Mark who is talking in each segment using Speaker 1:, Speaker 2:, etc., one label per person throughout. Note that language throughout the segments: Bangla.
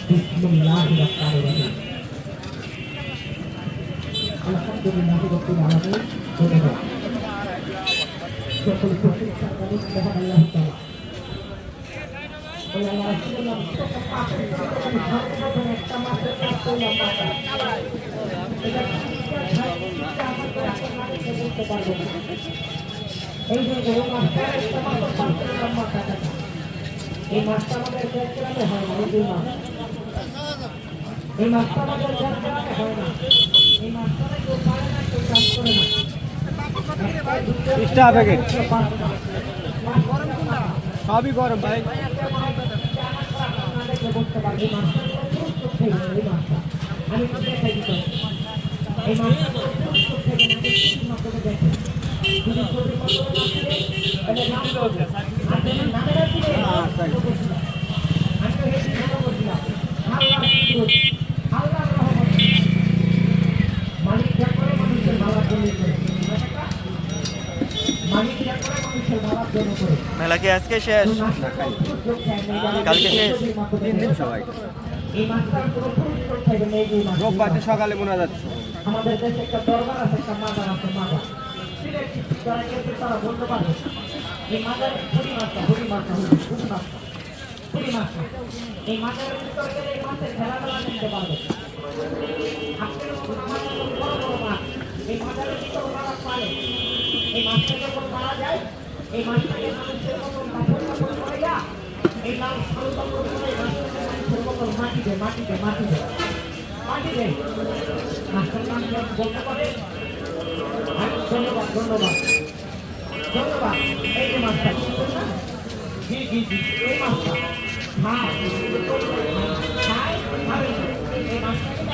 Speaker 1: বিসমিল্লাহিররহমানিররহিম। আলহামদুলিল্লাহি রাব্বিল আলামিন। ধন্যবাদ সকল প্রশংসা করি মহান আল্লাহ তাআলা। ওই আল্লাহ রাসূলের নাম থেকে পাপের আমি সর্বপ্রথম একটা মাসের কাজ করলাম মাথা। এটা বলতে পারবো না। এই যে গরু মাছটা একটা মাত্র পাঁচ করলাম মাথাটা। এই মাছটা আমাদের গ্যাস করাতে হয় না, এই দুই মাছ। এই মাছটা আমাদের গ্যাস করাতে হয় না। এই মাছটা কেউ পারে না, কেউ চাষ করে না।
Speaker 2: সবই গরম ভাই।
Speaker 1: বলতে পারবো এই মাছটা আমি দেখাই দিতে এই মাছটা দেখেন মালিক যা করে মানুষের ভালো করে মালিক যা করে মানুষের ভালো করে।
Speaker 3: মেলা কি আজকে শেষ? কালকে শেষ?
Speaker 2: 3 দিন সবাই।
Speaker 1: এই মাছটার পুরো পরিষ্কার থাকবে না। এই যে মাছ
Speaker 2: রোববার সকালে মনে যাচ্ছে
Speaker 1: আমাদের দেশে একটা দরবার আছে, একটা মাজার আছে, মাজার তারা বলতে পারবে এই মাজারের পুরি মাছটা এই মাজারের ভিতরে গেলে এই মাছের খেলাধুলা করতে পারবে। এই মাজারের ভিতরে মারা পারে এই মাছটা যখন মারা যায় এই মাছটাকে মানুষের মতন কাপড় করে যা এই লাল মানুষের মতন মাটি দেয় মাছটার নাম বলতে পারে। ধন্যবাদ এই যে মাছটা জি এই মাছটা এই মাছটাকে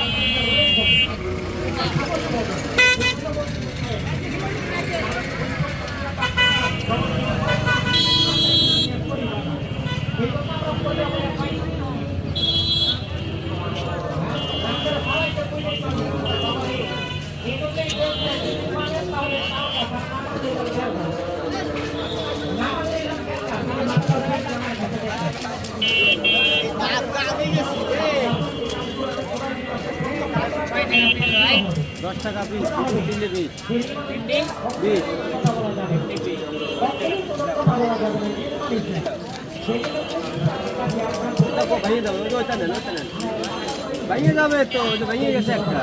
Speaker 2: $10 পিস, 3 পিস। ভাইয়ে যাবে তো, ভাইয়ে গেছে একটা।